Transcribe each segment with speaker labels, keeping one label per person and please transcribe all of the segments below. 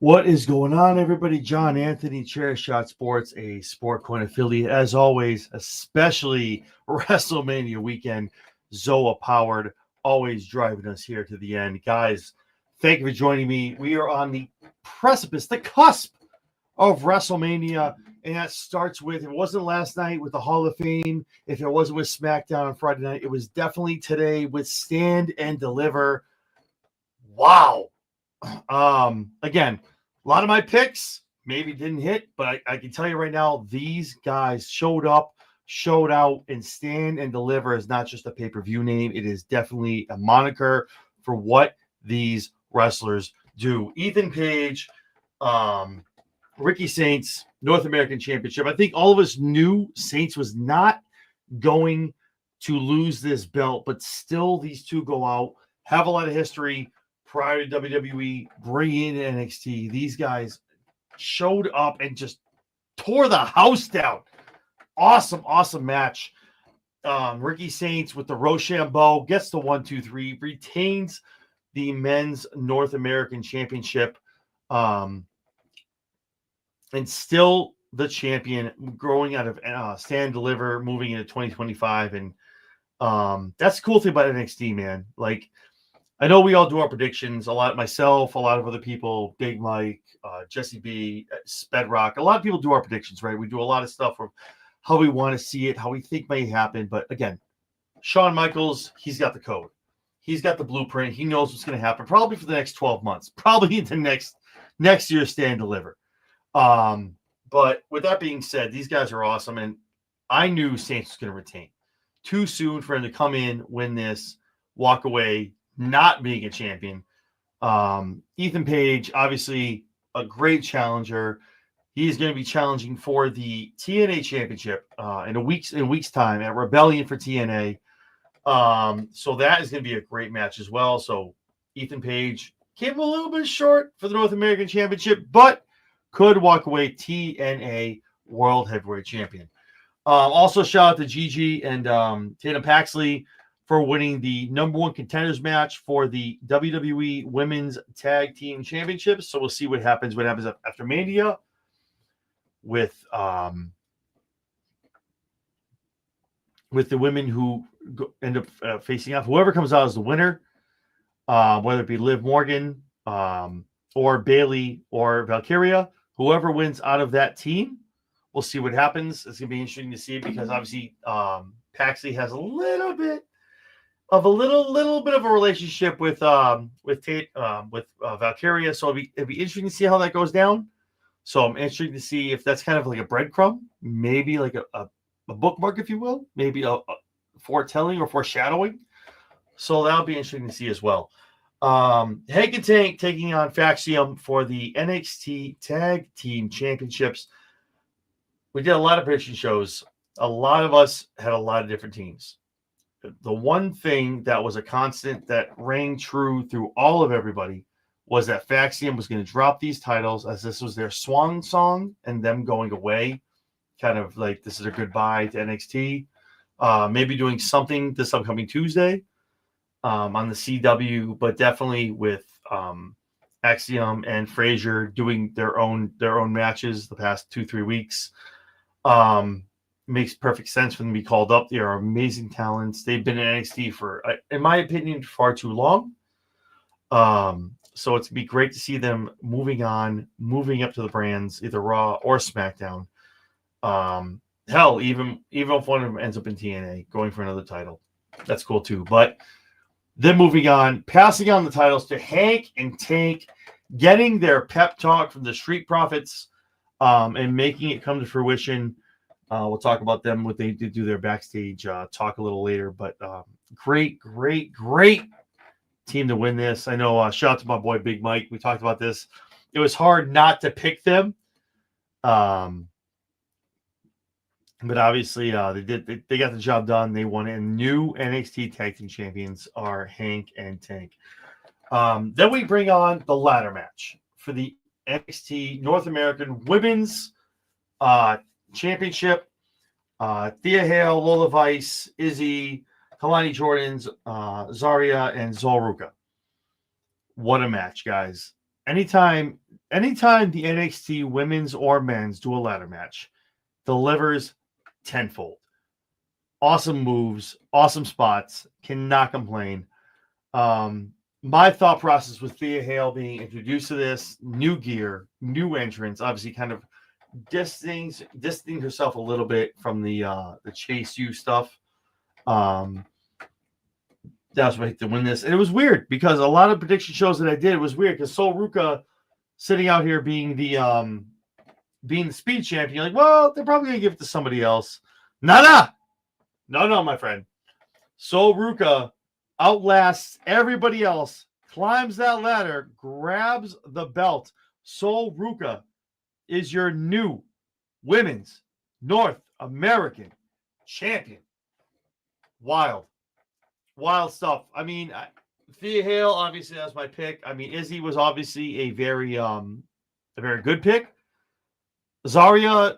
Speaker 1: What is going on, everybody? John Anthony, Chair Shot Sports, a Sport Coin affiliate. As always, especially WrestleMania weekend, Zoa powered, always driving us here to the end. Guys, thank you for joining me. We are on the precipice, the cusp of WrestleMania, and that starts with, if it wasn't last night with the Hall of Fame, if it wasn't with SmackDown on Friday night, it was definitely today with Stand and Deliver. Wow. Again, a lot of my picks maybe didn't hit, but I can tell you right now, these guys showed up, showed out, and Stand and Deliver is not just a pay-per-view name. It is definitely a moniker for what these wrestlers do. Ethan Page, Ricky Saints, North American Championship. I think all of us knew Saints was not going to lose this belt, but still these two go out, have a lot of history prior to WWE, bring in NXT. These guys showed up and just tore the house down. Awesome match. Ricky Saints with the Rochambeau gets the 1-2-3, retains the men's North American Championship, and still the champion, growing out of Stand Deliver, moving into 2025. And that's the cool thing about NXT, man. Like, I know we all do our predictions. A lot, myself, a lot of other people, Big Mike, Jesse B, Spedrock. A lot of people do our predictions, right? We do a lot of stuff for how we want to see it, how we think may happen. But again, Shawn Michaels, he's got the code. He's got the blueprint. He knows what's going to happen probably for the next 12 months, probably into next year's Stand Deliver. But with that being said, these guys are awesome. And I knew Saints was going to retain. Too soon for him to come in, win this, walk away, not being a champion. Ethan Page, obviously a great challenger. He's going to be challenging for the TNA Championship in a week's time at Rebellion for TNA. So that is going to be a great match as well. So Ethan Page came a little bit short for the North American Championship, but could walk away TNA World Heavyweight Champion. Also, shout out to Gigi and Tatum Paxley for winning the number one contenders match for the WWE Women's Tag Team Championships. So we'll see what happens after Mania with the women who end up facing off. Whoever comes out as the winner, whether it be Liv Morgan or Bayley or Valkyria, whoever wins out of that team, we'll see what happens. It's going to be interesting to see because obviously Paxley has a little bit of a relationship with Valkyria, so it'd be interesting to see how that goes down. So I'm interested to see if that's kind of like a breadcrumb, maybe like a bookmark, if you will, maybe a foretelling or foreshadowing. So that'll be interesting to see as well. Hank and Tank taking on Faxium for the NXT Tag Team Championships. We did a lot of prediction shows. A lot of us had a lot of different teams. The one thing that was a constant that rang true through all of everybody was that Faxium was going to drop these titles as this was their swan song and them going away, kind of like this is a goodbye to NXT. Maybe doing something this upcoming Tuesday on the CW, but definitely with Axiom and Frazier doing their own matches the past 2-3 weeks. Makes perfect sense for them to be called up. They are amazing talents. They've been in NXT for, in my opinion, far too long. So it's going to be great to see them moving up to the brands, either Raw or SmackDown. Hell, even if one of them ends up in TNA, going for another title, that's cool too. But then moving on, passing on the titles to Hank and Tank, getting their pep talk from the Street Profits, and making it come to fruition. We'll talk about them, what they did do their backstage talk a little later. But great team to win this. I know, shout out to my boy Big Mike. We talked about this. It was hard not to pick them. But obviously they got the job done. They won, and new NXT Tag Team Champions are Hank and Tank. Then we bring on the ladder match for the NXT North American Women's Championship. Thea Hale, Lola Vice, Izzy, Kalani Jordans, Zarya, and Zolruka. What a match, guys. Anytime anytime the NXT women's or men's do a ladder match, delivers tenfold. Awesome moves, awesome spots, cannot complain. My thought process with Thea Hale being introduced to this, new gear, new entrance, obviously kind of distancing herself a little bit from the Chase U stuff. That's what to win this. And it was weird because a lot of prediction shows that I did, it was weird because Sol Ruka sitting out here being the speed champion, you're like, well, they're probably gonna give it to somebody else. No, my friend. Sol Ruka outlasts everybody else, climbs that ladder, grabs the belt. Sol Ruka is your new Women's North American champion. Wild stuff. I mean, Thea Hale, obviously, that's my pick. I mean, Izzy was obviously a very good pick. Zarya,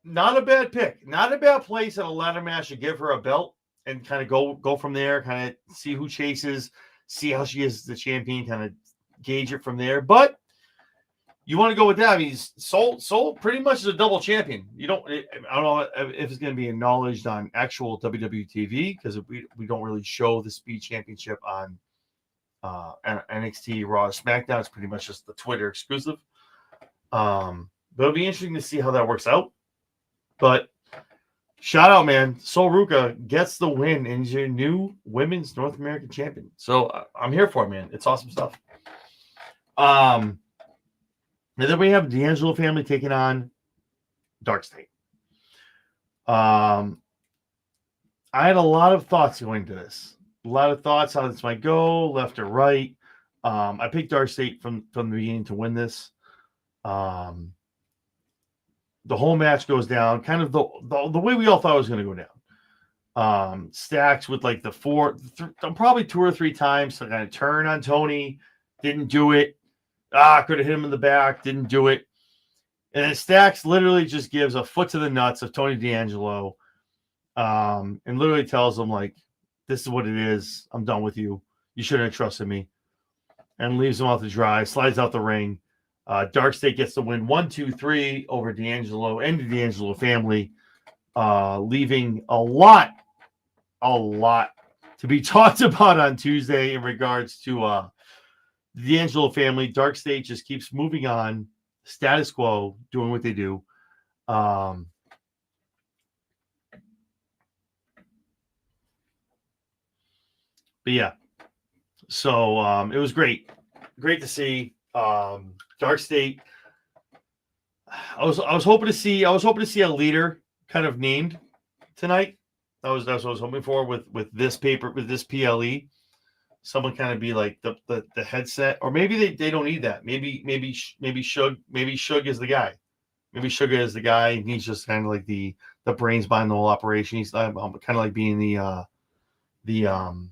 Speaker 1: not a bad pick. Not a bad place at a ladder match to give her a belt and kind of go from there, kind of see who chases, see how she is the champion, kind of gauge it from there. But you want to go with that. I mean, Sol pretty much is a double champion. I don't know if it's going to be acknowledged on actual WWE TV because we don't really show the Speed Championship on NXT, Raw, SmackDown. It's pretty much just the Twitter exclusive. But it'll be interesting to see how that works out. But shout out, man. Sol Ruka gets the win and is your new Women's North American champion. So I'm here for it, man. It's awesome stuff. And then we have D'Angelo family taking on Dark State. I had a lot of thoughts going to this. A lot of thoughts how this might go, left or right. I picked Dark State from the beginning to win this. The whole match goes down kind of the way we all thought it was going to go down. Stacks with like probably 2 or 3 times to kind of turn on Tony. Didn't do it. Could have hit him in the back. Didn't do it. And then Stacks literally just gives a foot to the nuts of Tony D'Angelo and literally tells him, like, this is what it is. I'm done with you. You shouldn't have trusted me. And leaves him out to dry. Slides out the ring. Dark State gets the win 1-2-3 over D'Angelo and the D'Angelo family, leaving a lot to be talked about on Tuesday in regards to the D'Angelo family. Dark State just keeps moving on, status quo, doing what they do. But yeah, so it was great to see Dark State. I was hoping to see a leader kind of named tonight. That's what I was hoping for with this PLE. Someone kind of be like the headset, or maybe they don't need that. Maybe Suge is the guy. Maybe Sugar is the guy, and he's just kind of like the brains behind the whole operation. He's kind of like being the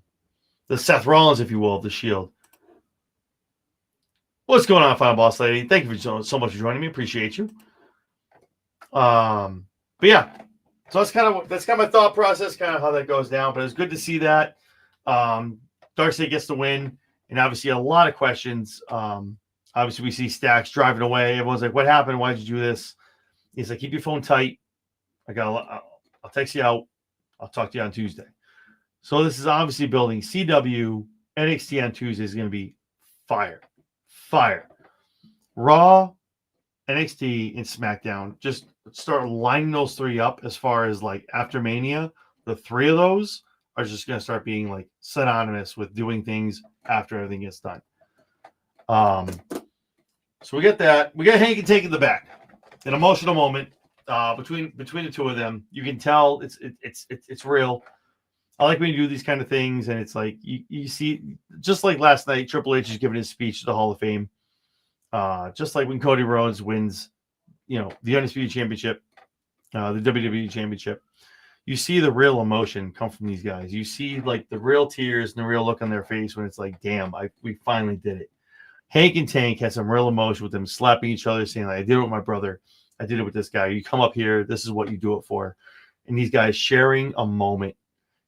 Speaker 1: Seth Rollins, if you will, of the Shield. What's going on, Final Boss Lady? Thank you so much for joining me. Appreciate you. But yeah, so that's kind of my thought process, kind of how that goes down. But it's good to see that. Dark State gets the win, and obviously a lot of questions. Obviously, we see Stacks driving away. Everyone's like, "What happened? Why did you do this?" He's like, "Keep your phone tight. I'll text you out. I'll talk to you on Tuesday." So this is obviously building CW. NXT on Tuesday is going to be fire. Raw, NXT, and SmackDown. Just start lining those 3 up as far as like after Mania. The 3 of those are just going to start being like synonymous with doing things after everything gets done. So we get that. We got Hank and Tank in the back. An emotional moment between the 2 of them. You can tell it's real. I like when you do these kind of things, and it's like you see, just like last night, Triple H is giving his speech to the Hall of Fame. Just like when Cody Rhodes wins, the Undisputed Championship, the WWE Championship. You see the real emotion come from these guys. You see like the real tears and the real look on their face when it's like, damn, we finally did it. Hank and Tank had some real emotion with them slapping each other, saying, like, I did it with my brother. I did it with this guy. You come up here. This is what you do it for. And these guys sharing a moment.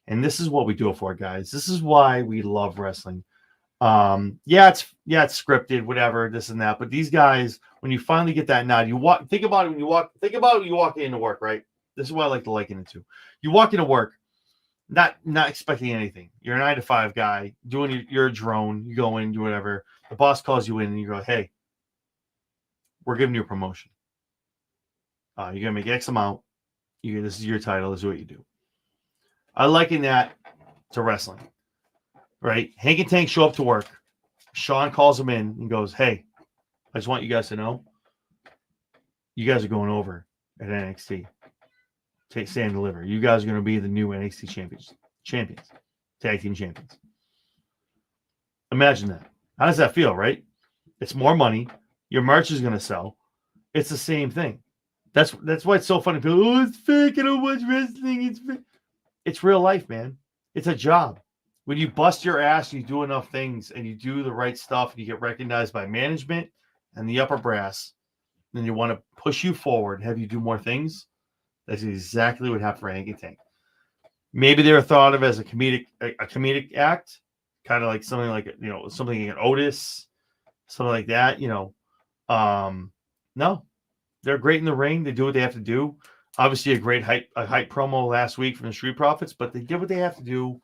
Speaker 1: And this is what we do it for, guys. This is why we love wrestling. Yeah, it's scripted, whatever, this and that. But these guys, when you finally get that nod, think about it when you walk into work, right? This is what I like to liken it to. You walk into work, not expecting anything. You're a 9 to 5 guy, you're a drone, you go in, do whatever. The boss calls you in and you go, hey, we're giving you a promotion. You're gonna make X amount. This is your title, this is what you do. I liken that to wrestling. Right? Hank and Tank show up to work. Sean calls them in and goes, hey, I just want you guys to know you guys are going over at NXT. Stand and deliver. You guys are going to be the new NXT champions. Tag team champions. Imagine that. How does that feel, right? It's more money. Your merch is going to sell. It's the same thing. That's why it's so funny. People, oh, it's fake. I don't watch wrestling. It's real life, man. It's a job. When you bust your ass, you do enough things, and you do the right stuff, and you get recognized by management and the upper brass, then you want to push you forward, have you do more things. That's exactly what happened for Hank and Tank. Maybe they were thought of as a comedic act, kind of like something like something like an Otis, something like that. No, they're great in the ring. They do what they have to do. Obviously, a hype promo last week from the Street Profits, but they did what they have to do.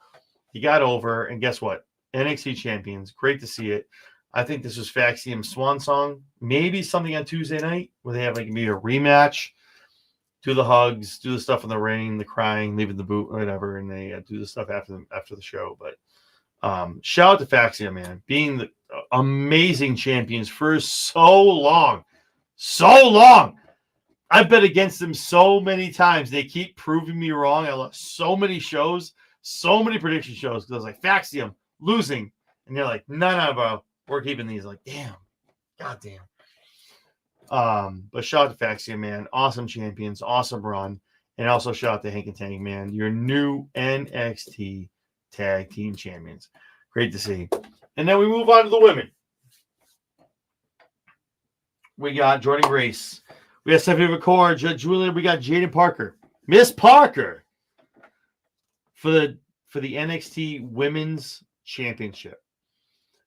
Speaker 1: He got over, and guess what? NXT champions. Great to see it. I think this was Faxium's swan song. Maybe something on Tuesday night where they have maybe a rematch. Do the hugs, do the stuff in the ring, the crying, leaving the boot, whatever, and they do the stuff after the show. But shout out to Faxium, man, being the amazing champions for so long. So long. I've bet against them so many times. They keep proving me wrong. I lost so many shows. So many prediction shows because I was like, Faxium losing. And they're like, no, bro. We're keeping these. Like, damn. God damn. But shout out to Faxium, man. Awesome champions. Awesome run. And also shout out to Hank and Tank, man. Your new NXT tag team champions. Great to see. And then we move on to the women. We got Jordan Grace. We got Stephanie McCord. Julia. We got Jaden Parker. Miss Parker. For the NXT Women's Championship,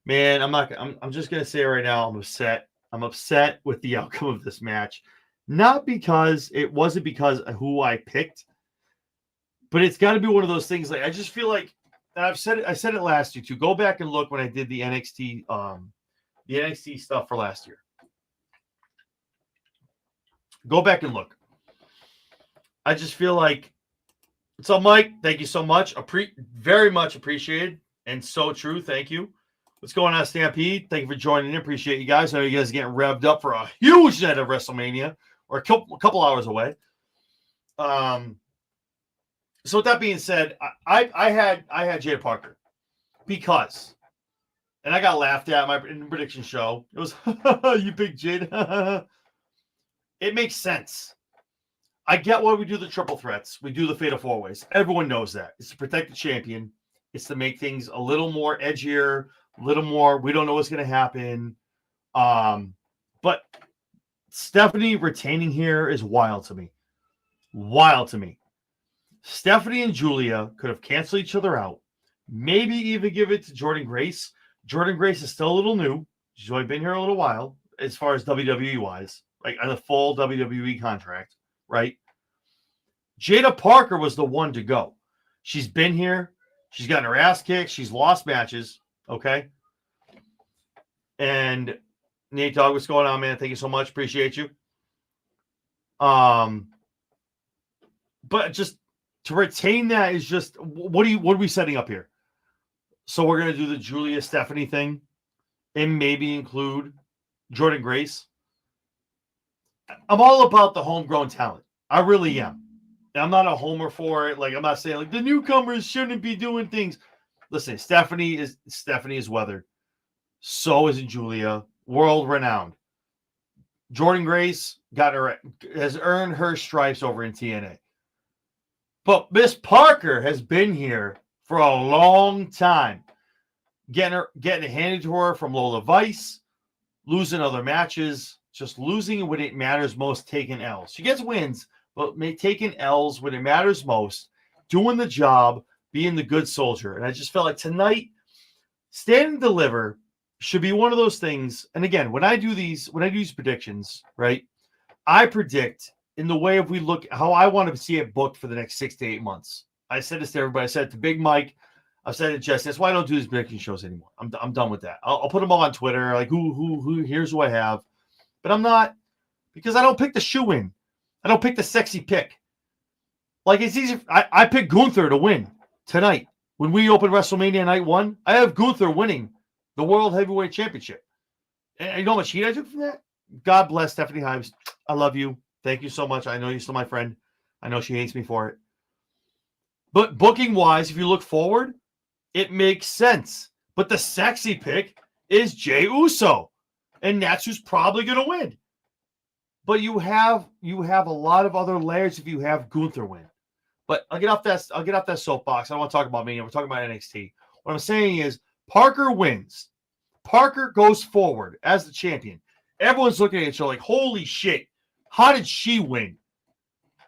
Speaker 1: man, I'm just gonna say right now, I'm upset. I'm upset with the outcome of this match, not because it wasn't because of who I picked, but it's got to be one of those things. Like I just feel like, and I said it last year too. Go back and look when I did the NXT stuff for last year. Go back and look. I just feel like. What's up, Mike? Thank you so much. Very much appreciated and so true. Thank you. What's going on, Stampede? Thank you for joining in. Appreciate you guys. I know you guys are getting revved up for a huge night of WrestleMania. Or a couple hours away. So with that being said, I had Jada Parker because, and I got laughed at in the prediction show. It was you picked Jada. It makes sense. I get why we do the triple threats. We do the fatal four ways. Everyone knows that. It's to protect the champion. It's to make things a little more edgier, a little more. We don't know what's going to happen. But Stephanie retaining here is wild to me. Wild to me. Stephanie and Julia could have canceled each other out. Maybe even give it to Jordan Grace. Jordan Grace is still a little new. She's only been here a little while as far as WWE wise, like on the full WWE contract. Right? Jada Parker was the one to go. She's been here. She's gotten her ass kicked. She's lost matches. Okay. And Nate Dogg, what's going on, man? Thank you so much. Appreciate you. But just to retain that is just what are we setting up here? So we're gonna do the Julia Stephanie thing and maybe include Jordan Grace. I'm all about the homegrown talent. I really am. And I'm not a homer for it. Like I'm not saying like the newcomers shouldn't be doing things. Listen, Stephanie is weathered. So is Julia, world renowned. Jordan Grace has earned her stripes over in TNA. But Miss Parker has been here for a long time. Getting it handed to her from Lola Vice, losing other matches, just losing when it matters most, taking L's. She gets wins, but taking L's when it matters most, doing the job, being the good soldier. And I just felt like tonight, Stand and Deliver should be one of those things. And again, when I do these predictions, right, I predict in the way of we look how I want to see it booked for the next 6 to 8 months. I said this to everybody. I said it to Big Mike. I've said it to Jesse. That's why I don't do these prediction shows anymore. I'm done with that. I'll put them all on Twitter. Like who here's who I have, but I'm not, because I don't pick the shoe in. I don't pick the sexy pick. Like it's easy. I pick Gunther to win tonight when we open WrestleMania night 1. I have Gunther winning the World Heavyweight Championship. And you know how much heat I took from that? God bless Stephanie Hives. I love you. Thank you so much. I know you're still my friend. I know she hates me for it. But booking wise, if you look forward, it makes sense. But the sexy pick is Jey Uso. And that's who's probably going to win. But you have a lot of other layers if you have Gunther win. But I'll get off that soapbox. I don't want to talk about me. We're talking about NXT. What I'm saying is Parker wins. Parker goes forward as the champion. Everyone's looking at each other like, holy shit, how did she win?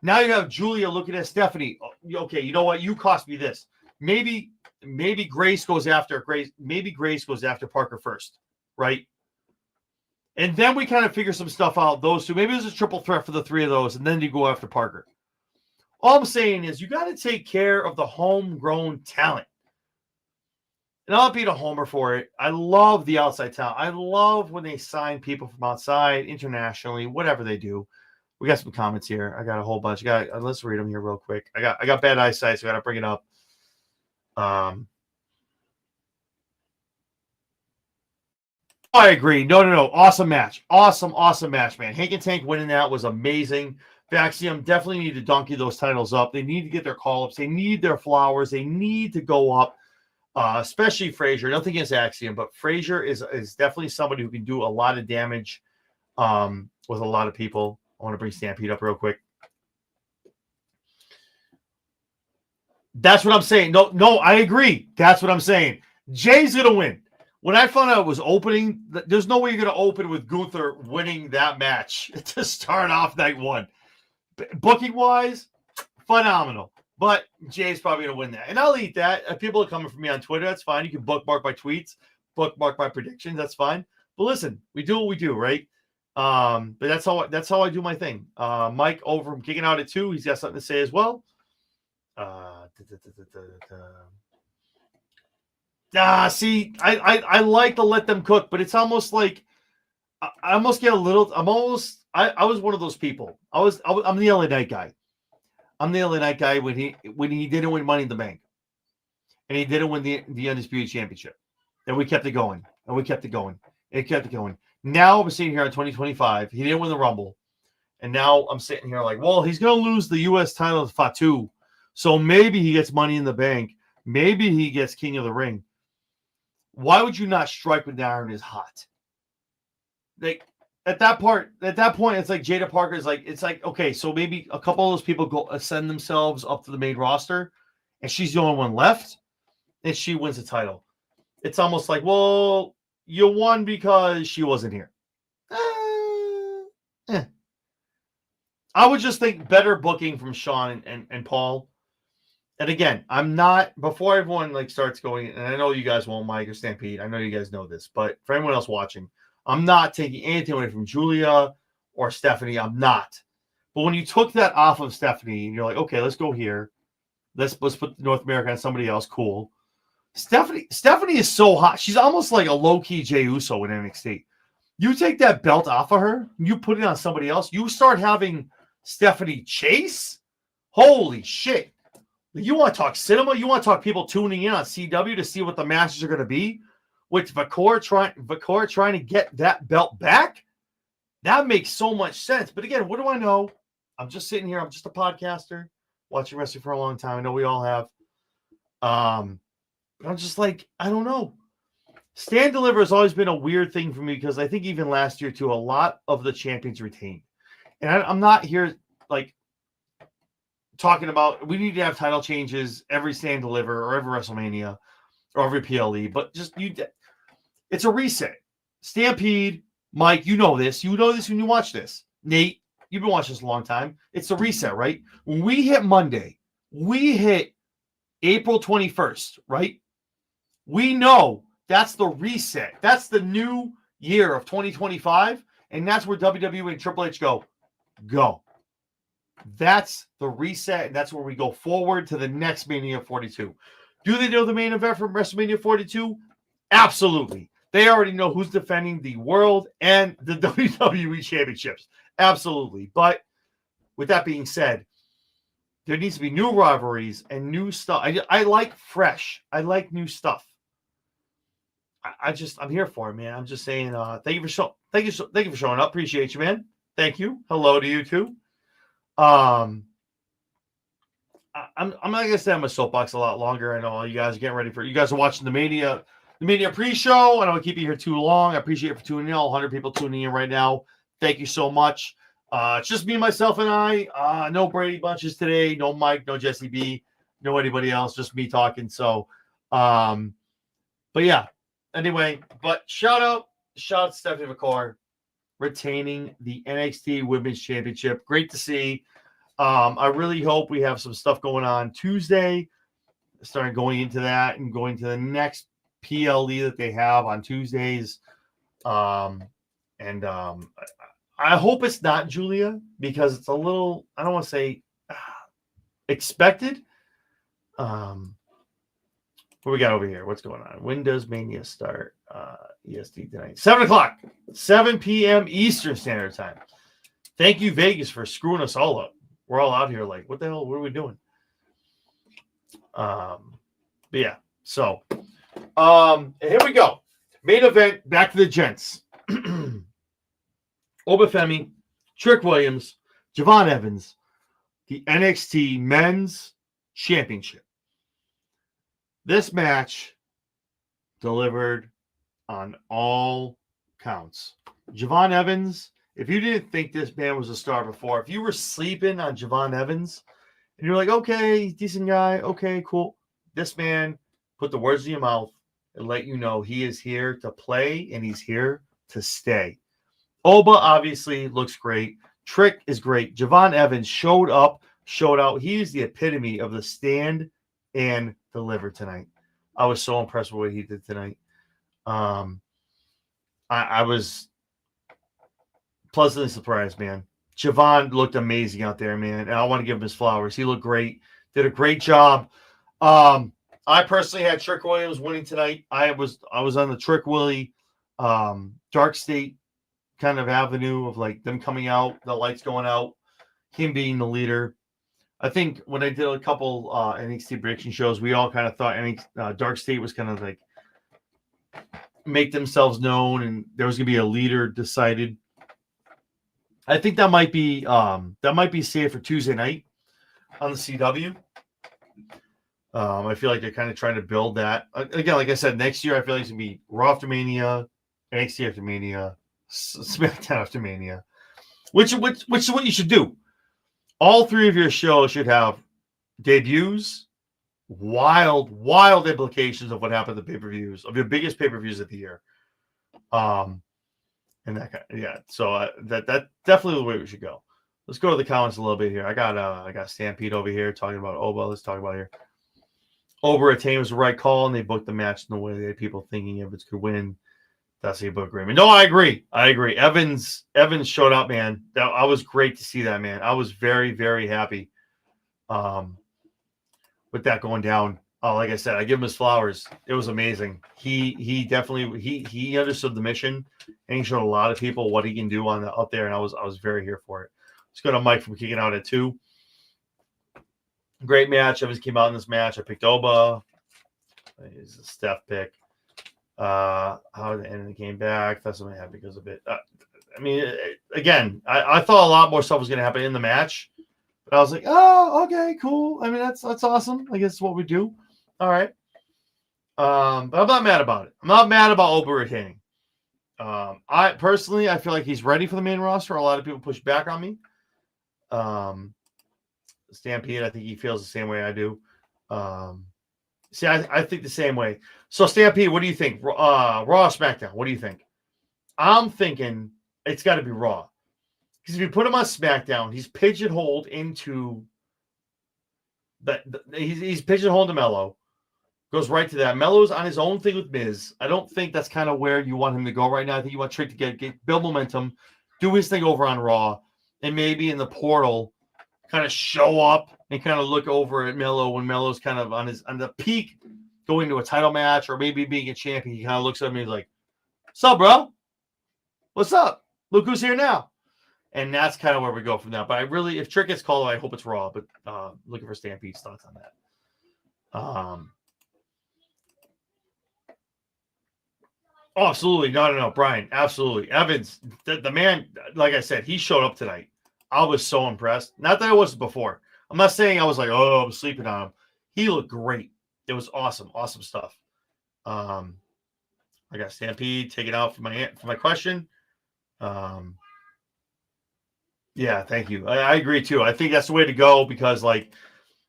Speaker 1: Now you have Julia looking at Stephanie. Okay, you know what? You cost me this. Maybe Grace goes after Parker first, right? And then we kind of figure some stuff out, those two. Maybe there's a triple threat for the three of those, and then you go after Parker. All I'm saying is you got to take care of the homegrown talent. And I'll be a homer for it. I love the outside talent. I love when they sign people from outside, internationally, whatever they do. We got some comments here. I got a whole bunch. Let's read them here real quick. I got bad eyesight, so I got to bring it up. I agree. No. Awesome match. Awesome match, man. Hank and Tank winning that was amazing. Vaxium definitely need to donkey those titles up. They need to get their call-ups. They need their flowers. They need to go up. Especially Frazier. Nothing against Axiom, but Frazier is definitely somebody who can do a lot of damage with a lot of people. I want to bring Stampede up real quick. That's what I'm saying. No, I agree. That's what I'm saying. Jay's going to win. When I found out it was opening, there's no way you're going to open with Gunther winning that match to start off night 1. Booking-wise, phenomenal. But Jay's probably going to win that. And I'll eat that. If people are coming for me on Twitter, that's fine. You can bookmark my tweets, bookmark my predictions. That's fine. But listen, we do what we do, right? But that's how I do my thing. Mike over from Kicking Out at 2. He's got something to say as well. See, I like to let them cook, but it's almost like I almost get a little. I was one of those people. I'm the LA Knight guy. I'm the LA Knight guy when he didn't win Money in the Bank, and he didn't win the Undisputed Championship, and we kept it going, and kept it going. Now I'm sitting here in 2025. He didn't win the Rumble, and now I'm sitting here like, well, he's going to lose the U.S. title to Fatu, so maybe he gets Money in the Bank, maybe he gets King of the Ring. Why would you not strike when the iron is hot? Like. At that point, it's like Jada Parker is like, it's like, okay, so maybe a couple of those people go ascend themselves up to the main roster, and she's the only one left, and she wins the title. It's almost like, well, you won because she wasn't here. I would just think better booking from Sean and Paul. And again, I'm not, before everyone like starts going, and I know you guys won't, Mike or Stampede, I know you guys know this, but for anyone else watching, I'm not taking anything away from Julia or Stephanie. I'm not. But when you took that off of Stephanie and you're like, okay, let's go here. Let's put North America on somebody else. Cool. Stephanie is so hot. She's almost like a low-key Jey Uso in NXT. You take that belt off of her, you put it on somebody else, you start having Stephanie chase? Holy shit. You want to talk cinema? You want to talk people tuning in on CW to see what the matches are going to be? With Vakor trying to get that belt back, that makes so much sense. But again, what do I know? I'm just sitting here. I'm just a podcaster watching wrestling for a long time. I know we all have. I'm just like, I don't know. Stand Deliver has always been a weird thing for me because I think even last year too, a lot of the champions retained. And I'm not here like talking about we need to have title changes every Stand Deliver or every WrestleMania or every PLE, but just it's a reset. Stampede, Mike, you know this. You know this when you watch this. Nate, you've been watching this a long time. It's a reset, right? When we hit Monday, we hit April 21st, right? We know That's the reset. That's the new year of 2025. And that's where WWE and Triple H go. That's the reset. And that's where we go forward to the next Mania 42. Do they know the main event from WrestleMania 42? Absolutely. They already know who's defending the world and the WWE championships. Absolutely. But with that being said, there needs to be new rivalries and new stuff. I like fresh. I like new stuff. I'm here for it, man. I'm just saying, thank you for showing up. Appreciate you, man. Thank you. Hello to you too. I'm not gonna stay on my soapbox a lot longer. I know you guys are getting ready for. You guys are watching the Mania pre-show. I don't keep you here too long. I appreciate it for tuning in. All 100 people tuning in right now. Thank you so much. It's just me, myself, and I. No Brady Bunches today. No Mike. No Jesse B. No anybody else. Just me talking. So, but yeah. Anyway, but shout out to Stephanie McClure retaining the NXT Women's Championship. Great to see. I really hope we have some stuff going on Tuesday. Starting going into that and going to the next PLE that they have on Tuesdays. I hope it's not Julia because it's a little, I don't want to say expected. What we got over here? What's going on? When does Mania start? EST tonight. 7 o'clock. 7 p.m. Eastern Standard Time. Thank you, Vegas, for screwing us all up. We're all out here like, what the hell? What are we doing? But yeah. So, here we go. Main event. Back to the gents. Obafemi, Trick Williams, Javon Evans, the NXT Men's Championship. This match delivered on all counts. Javon Evans, if you didn't think this man was a star before, if you were sleeping on Javon Evans, and you're like, okay, decent guy, okay, cool. This man put the words in your mouth and let you know he is here to play and he's here to stay. Oba obviously looks great. Trick is great. Javon Evans showed up, showed out. He is the epitome of the stand and deliver tonight. I was so impressed with what he did tonight. I was pleasantly surprised, man. Javon looked amazing out there, man. And I want to give him his flowers. He looked great. Did a great job. I personally had Trick Williams winning tonight. I was on the Trick Willie Dark State kind of avenue of like them coming out, the lights going out, him being the leader. I think when I did a couple NXT prediction shows, we all kind of thought Dark State was kind of like make themselves known, and there was going to be a leader decided. I think that might be safe for Tuesday night on the CW. I feel like they're kind of trying to build that again. Like I said, next year I feel like it's going to be Raw after Mania, NXT after Mania, SmackDown after Mania, which is what you should do. All three of your shows should have debuts, wild implications of what happened at the pay-per-views, of your biggest pay-per-views of the year. And that kind of, yeah. So that definitely the way we should go. Let's go to the comments a little bit here. I got Stampede over here talking about Oba. Let's talk about here. Oba retained was the right call, and they booked the match in the way they had people thinking Evans could win. That's a book agreement. No, I agree. Evans showed up, man. I was great to see that, man. I was very, very happy with that going down. Like I said, I give him his flowers. It was amazing. He definitely he understood the mission, and he showed a lot of people what he can do up there, and I was very here for it. Let's go to Mike from kicking out at 2. Great match. Evans came out in this match. I picked Oba. He's a Steph pick. How did the end came back? That's what I had because of it. I mean, again, I thought a lot more stuff was going to happen in the match, but I was like, oh, okay, cool. I mean, that's awesome. I guess it's what we do. All right. But I'm not mad about it. I'm not mad about Oba retaining. I personally, I feel like he's ready for the main roster. A lot of people push back on me. Stampede, I think he feels the same way I do. See, I think the same way. So, Stampede, what do you think? Raw or SmackDown? What do you think? I'm thinking it's got to be Raw. Because if you put him on SmackDown, he's pigeonholed into that. He's pigeonholed to Mello. Goes right to that. Melo's on his own thing with Miz. I don't think that's kind of where you want him to go right now. I think you want Trick to get build momentum, do his thing over on Raw, and maybe in the portal, kind of show up and kind of look over at Melo when Melo's kind of on the peak, going to a title match or maybe being a champion. He kind of looks at me like, "What's up, bro? What's up? Look who's here now." And that's kind of where we go from now. But I really, if Trick gets called, I hope it's Raw. But looking for Stampede's thoughts on that. Oh, absolutely. No, Brian, absolutely. Evans, the man, like I said, he showed up tonight. I was so impressed. Not that I wasn't before. I'm not saying I was like, oh, I'm sleeping on him. He looked great. It was awesome. Awesome stuff. I got Stampede taken out for my question. Yeah, thank you. I agree too. I think that's the way to go because like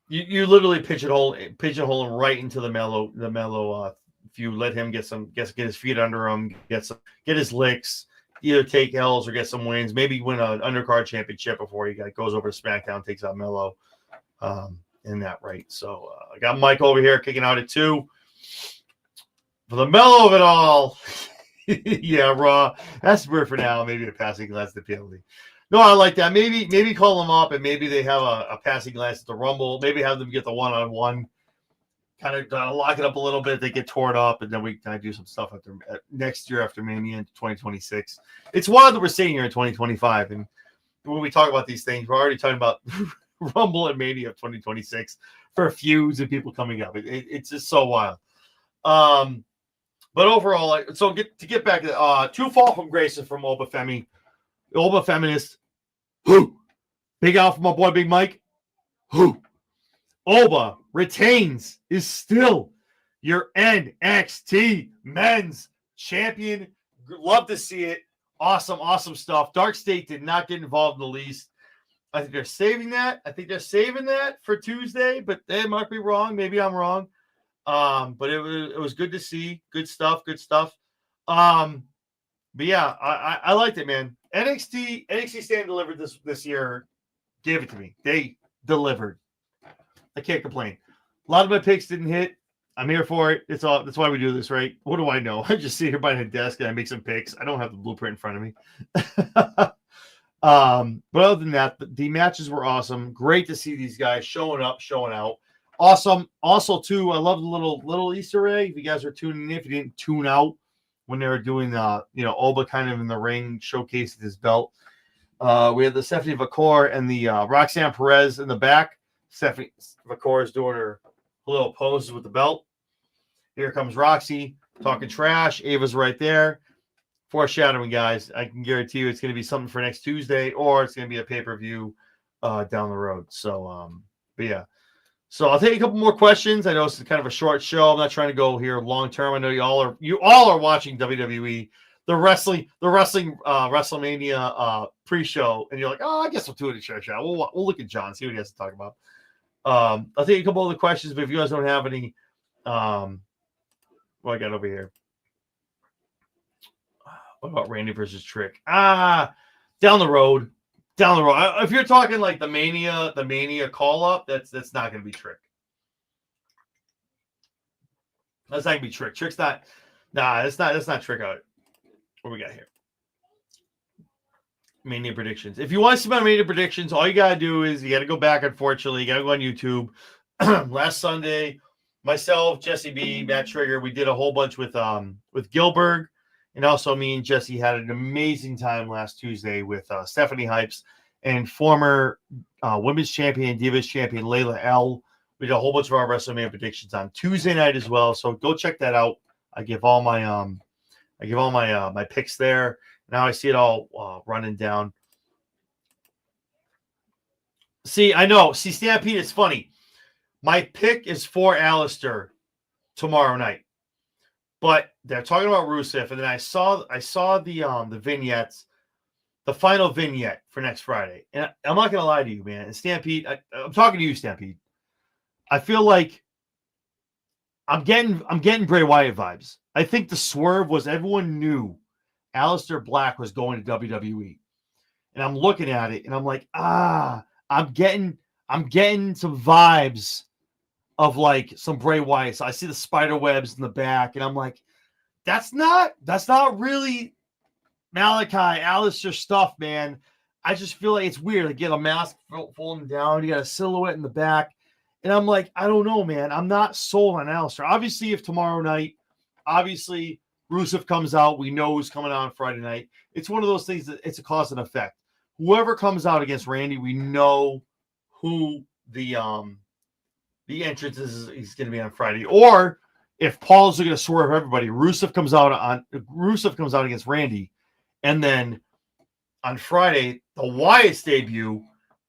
Speaker 1: you literally pigeonhole him right into the Melo. If you let him get his feet under him, get his licks, either take L's or get some wins, maybe win an undercard championship before he goes over to SmackDown, takes out Melo. In that right. So I got Mike over here kicking out at 2. For the Melo of it all. Yeah, Raw. That's weird for now. Maybe a passing glance to penalty. No, I like that. Maybe call them up and maybe they have a passing glance at the Rumble. Maybe have them get the one-on-one. Kind of lock it up a little bit. They get torn up, and then we kind of do some stuff next year after Mania in 2026. It's wild that we're sitting here in 2025, and when we talk about these things, we're already talking about Rumble and Mania of 2026 for feuds and people coming up. It's just so wild. But overall, so get back to 2 fall from graces from Oba Femi. Oba Feminist. Who? Big out from my boy Big Mike. Who? Oba retains, is still your NXT men's champion. Love to see it. Awesome stuff. Dark State did not get involved in the least. I think they're saving that. For Tuesday, but they might be wrong. Maybe I'm wrong. But it was good to see. Good stuff. But yeah, I liked it, man. NXT Stand delivered this year. Gave it to me. They delivered. I can't complain. A lot of my picks didn't hit. I'm here for it. That's why we do this, right? What do I know? I just sit here behind a desk and I make some picks. I don't have the blueprint in front of me. But other than that, the matches were awesome. Great to see these guys showing up, showing out. Awesome. Also, too, I love the little Easter egg. If you guys are tuning in, if you didn't tune out when they were doing Oba kind of in the ring, showcasing his belt. We had the Stephanie Vakor and the Roxanne Perez in the back. Stephanie Vakor is doing her little poses with the belt. Here comes Roxy talking trash. Ava's right there. Foreshadowing, guys. I can guarantee you it's going to be something for next Tuesday, or it's going to be a pay-per-view down the road. So, but yeah. So I'll take a couple more questions. I know it's kind of a short show. I'm not trying to go here long term. I know you all are watching WWE, the WrestleMania pre-show, and you're like, oh, I guess we'll do it in short show. We'll look at John, see what he has to talk about. I'll take a couple of the questions, but if you guys don't have any, what I got over here? What about Randy versus Trick? Down the road. If you're talking like the Mania call up, that's not going to be Trick. That's not going to be Trick. Trick's not. Nah, that's not Trick out. What we got here? Mania predictions. If you want to see my Mania predictions, all you got to do is you got to go back. Unfortunately, you got to go on YouTube. Last Sunday, myself, Jesse B, Matt Trigger, we did a whole bunch with Gilbert. And also me and Jesse had an amazing time last Tuesday with Stephanie Hypes and former women's champion, Divas champion, Layla L. We did a whole bunch of our WrestleMania predictions on Tuesday night as well. So go check that out. I give all my my picks there. Now I see it all running down. See, I know. See, Stampede, it's funny. My pick is for Alistair tomorrow night. But they're talking about Rusev, and then I saw the vignettes, the final vignette for next Friday. And I'm not gonna lie to you, man. And Stampede, I'm talking to you, Stampede. I feel like I'm getting Bray Wyatt vibes. I think the swerve was everyone knew Aleister Black was going to WWE. And I'm looking at it and I'm like, I'm getting some vibes of like some Bray Wyatt. So I see the spider webs in the back, and I'm like, that's not really Malachi, Alistair stuff, man. I just feel like it's weird. Like, get a mask folding down, you got a silhouette in the back. And I'm like, I don't know, man. I'm not sold on Alistair. Obviously, if tomorrow night, obviously, Rusev comes out, we know who's coming out on Friday night. It's one of those things that it's a cause and effect. Whoever comes out against Randy, we know who the entrance is he's going to be on Friday. Or if Paul's going to swerve everybody, Rusev comes out against Randy, and then on Friday, the Wyatt's debut,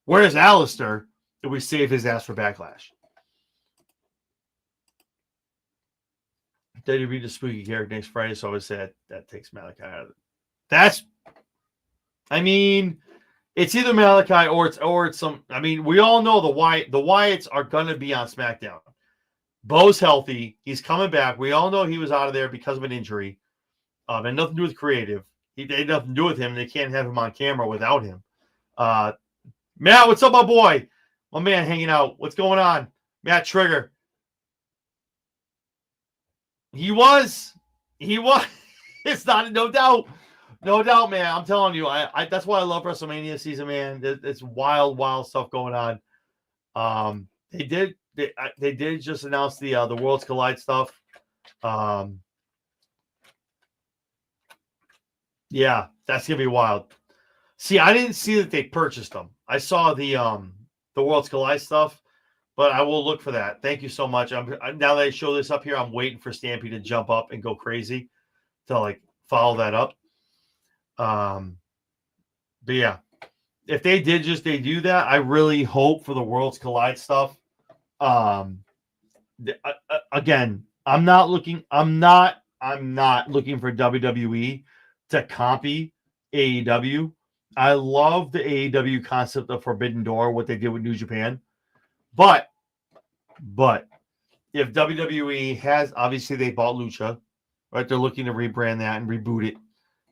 Speaker 1: where's Alistair? Did we save his ass for Backlash? WWE the spooky character next Friday, so I would say that takes Malachi out of it. That's, I mean, it's either Malachi or it's some. I mean, we all know the Wyatts are gonna be on SmackDown. Bo's healthy, he's coming back. We all know he was out of there because of an injury. And nothing to do with creative. They had nothing to do with him. They can't have him on camera without him. Matt, what's up, my boy? My man hanging out. What's going on? Matt Trigger. He was. It's not, no doubt. No doubt, man. I'm telling you. I that's why I love WrestleMania season, man. It's wild stuff going on. They did just announce the Worlds Collide stuff. Yeah, that's gonna be wild. See, I didn't see that they purchased them. I saw the Worlds Collide stuff, but I will look for that. Thank you so much. Now that I show this up here, I'm waiting for Stampy to jump up and go crazy to like follow that up. But yeah, if they did just debut that, I really hope for the Worlds Collide stuff. Again, I'm not looking for WWE to copy AEW. I love the AEW concept of Forbidden Door, what they did with New Japan. But if WWE has, obviously they bought Lucha, right? They're looking to rebrand that and reboot it.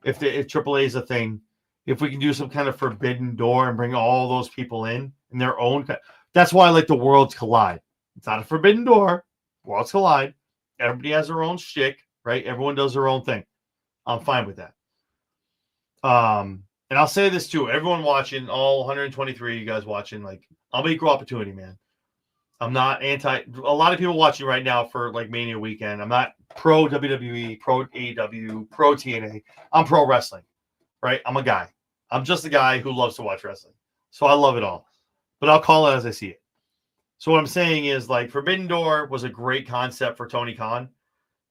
Speaker 1: If AAA is a thing, if we can do some kind of Forbidden Door and bring all those people in their own, that's why I like the Worlds Collide. It's not a Forbidden Door. Worlds Collide. Everybody has their own shtick, right? Everyone does their own thing. I'm fine with that. And I'll say this too, everyone watching, all 123 of you guys watching, like, I'm an equal opportunity, man. I'm not a lot of people watching right now for like Mania weekend. I'm not pro WWE, pro AEW, pro TNA. I'm pro wrestling, right? I'm a guy. I'm just a guy who loves to watch wrestling. So I love it all, but I'll call it as I see it. So what I'm saying is, like, Forbidden Door was a great concept for Tony Khan,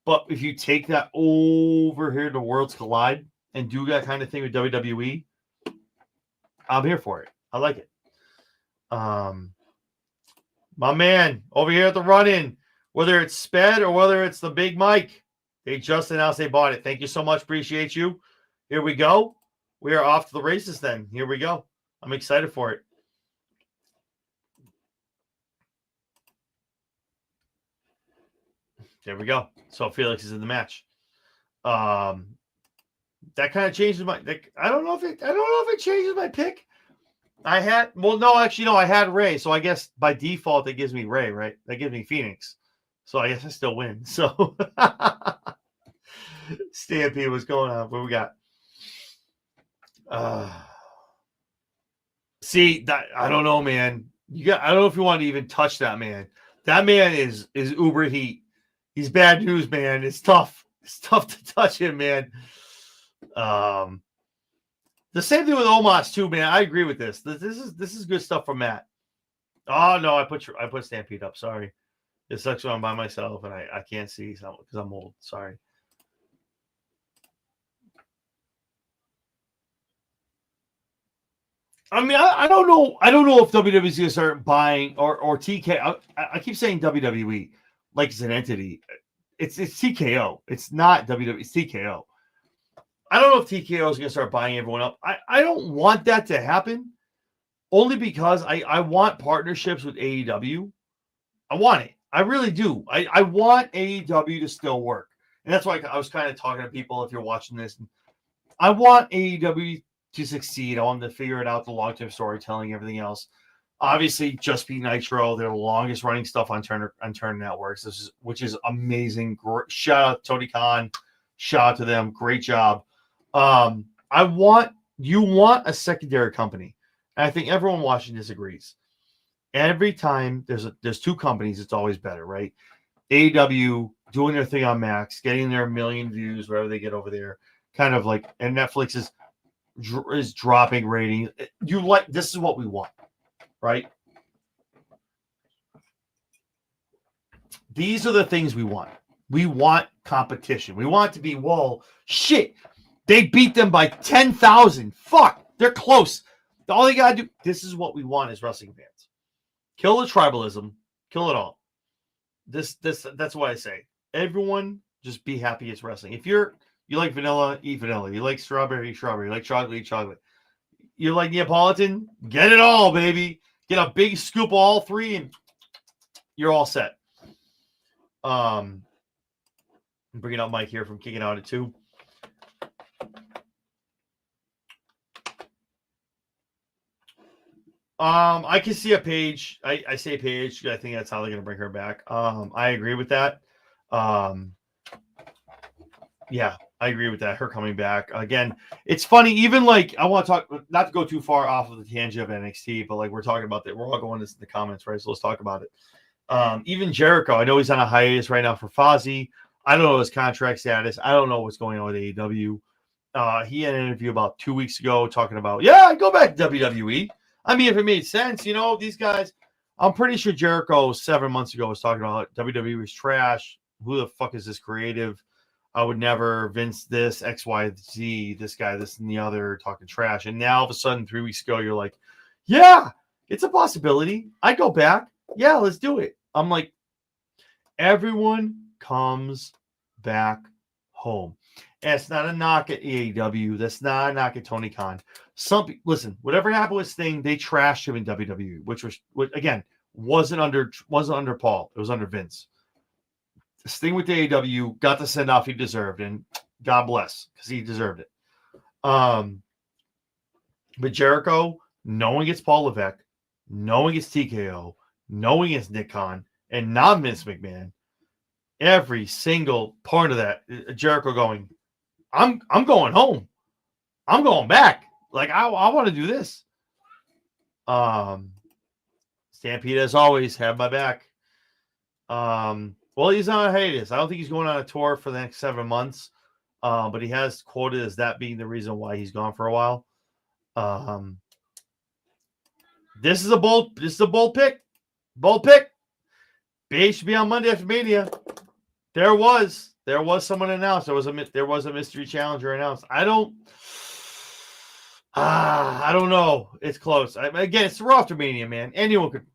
Speaker 1: but if you take that over here to Worlds Collide and do that kind of thing with WWE, I'm here for it. I like it. My man over here at the run-in, whether it's Sped or whether it's the Big Mike, they just announced they bought it. Thank you so much. Appreciate you. Here we go. We are off to the races then. Here we go. I'm excited for it. There we go. So Felix is in the match. That kind of changes my. I don't know if it changes my pick. I had Ray, so I guess by default that gives me Ray, right? That gives me Phoenix, so I guess I still win. So Stampede, what's going on? What we got? See that? I don't know, man. I don't know if you want to even touch that man. That man is uber heat. He's bad news, man. It's tough. It's tough to touch him, man. The same thing with Omos too, man. I agree with this. This is good stuff from Matt. Oh no, I put Stampede up. Sorry, it sucks when I'm by myself and I can't see because I'm old. Sorry. I mean, I don't know. I don't know if WWE's gonna start buying or TK. I keep saying WWE like it's an entity. It's TKO. It's not WWE. It's TKO. I don't know if TKO is going to start buying everyone up. I don't want that to happen, only because I want partnerships with AEW. I want it. I really do. I want AEW to still work. And that's why I was kind of talking to people, if you're watching this. I want AEW to succeed. I want them to figure it out, the long-term storytelling, everything else. Obviously, Just Be Nitro, they're the longest running stuff on Turner Networks. Which is amazing. Shout out to Tony Khan. Shout out to them. Great job. You want a secondary company. And I think everyone watching disagrees. Every time there's two companies, it's always better, right? AEW doing their thing on Max, getting their 1 million views, wherever they get over there, kind of like, and Netflix is dropping ratings. This is what we want, right? These are the things we want. We want competition. We want it to be, whoa, shit, they beat them by 10,000. Fuck, they're close. All they gotta do. This is what we want as wrestling fans. Kill the tribalism. Kill it all. That's why I say everyone just be happy it's wrestling. If you like vanilla, eat vanilla. You like strawberry, eat strawberry. You like chocolate, eat chocolate. You like Neapolitan, get it all, baby. Get a big scoop of all three, and you're all set. I'm bringing up Mike here from Kicking Out at 2. I can see a Paige. I say Paige. I think that's how they're going to bring her back. I agree with that. Yeah, I agree with that. Her coming back again. It's funny. Even like I want to talk, not to go too far off of the tangent of NXT, but like we're talking about that. We're all going this in the comments, right? So let's talk about it. Even Jericho. I know he's on a hiatus right now for Fozzy. I don't know his contract status. I don't know what's going on with AEW. He had an interview about 2 weeks ago talking about, I'd go back to WWE. I mean, if it made sense, these guys, I'm pretty sure Jericho 7 months ago was talking about WWE is trash. Who the fuck is this creative? I would never, Vince this, X, Y, Z, this guy, this and the other, talking trash. And now all of a sudden, 3 weeks ago, you're like, yeah, it's a possibility. I go back. Yeah, let's do it. I'm like, everyone comes back home. And it's not a knock at AEW. That's not a knock at Tony Khan. Listen, whatever happened with Sting, they trashed him in WWE, which again wasn't under Paul. It was under Vince. Sting with the AEW got the send off he deserved, and God bless, because he deserved it. But Jericho, knowing it's Paul Levesque, knowing it's TKO, knowing it's Nick Khan, and not Vince McMahon, every single part of that, Jericho going, I'm going home. I'm going back. Like, I want to do this. Stampede, as always, have my back. Well, he's on a hiatus. I don't think he's going on a tour for the next 7 months. But he has quoted as that being the reason why he's gone for a while. This is a bold pick. Bold pick. BA should be on Monday after Mania. There was someone announced. There was a mystery challenger announced. I don't know. It's close. Again, it's Raw after Mania, man. Anyone could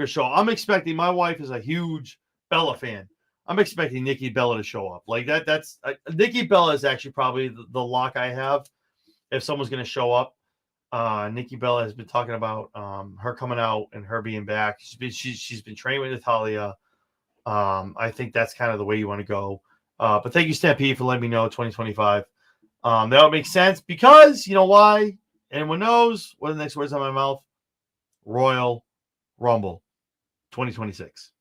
Speaker 1: show up. I'm expecting. My wife is a huge Bella fan. I'm expecting Nikki Bella to show up. Like that. That's Nikki Bella is actually probably the lock I have. If someone's going to show up, Nikki Bella has been talking about her coming out and her being back. She's been training with Natalia. I think that's kind of the way you want to go. But thank you, Stampede, for letting me know 2025. That would make sense because you know why? Anyone knows what are the next words out of my mouth? Royal Rumble 2026.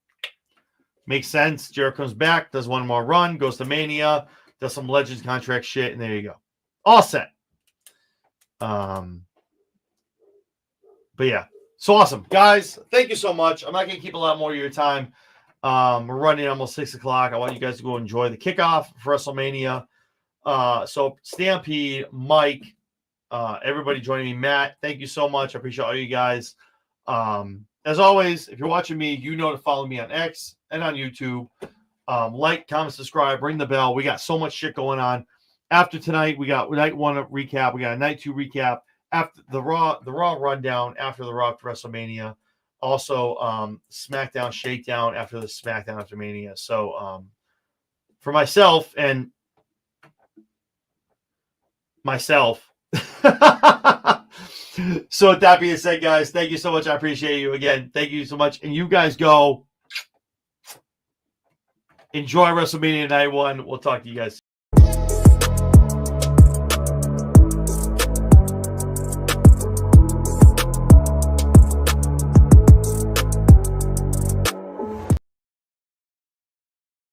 Speaker 1: Makes sense. Jericho comes back, does one more run, goes to Mania, does some Legends contract shit, and there you go. All set. But yeah, so awesome. Guys, thank you so much. I'm not going to keep a lot more of your time. We're running almost 6 o'clock. I want you guys to go enjoy the kickoff for WrestleMania. So Stampede, Mike, everybody joining me, Matt, thank you so much. I appreciate all you guys. As always, if you're watching me, you know to follow me on X and on YouTube. Like, comment, subscribe, ring the bell. We got so much shit going on. After tonight, we got night 1 recap. We got a night 2 recap. After the Raw rundown after the Raw WrestleMania. Also, SmackDown Shakedown after the SmackDown after Mania. So, for myself. So with that being said, guys, thank you so much. I appreciate you again. Thank you so much. And you guys go enjoy WrestleMania night 1. We'll talk to you guys soon.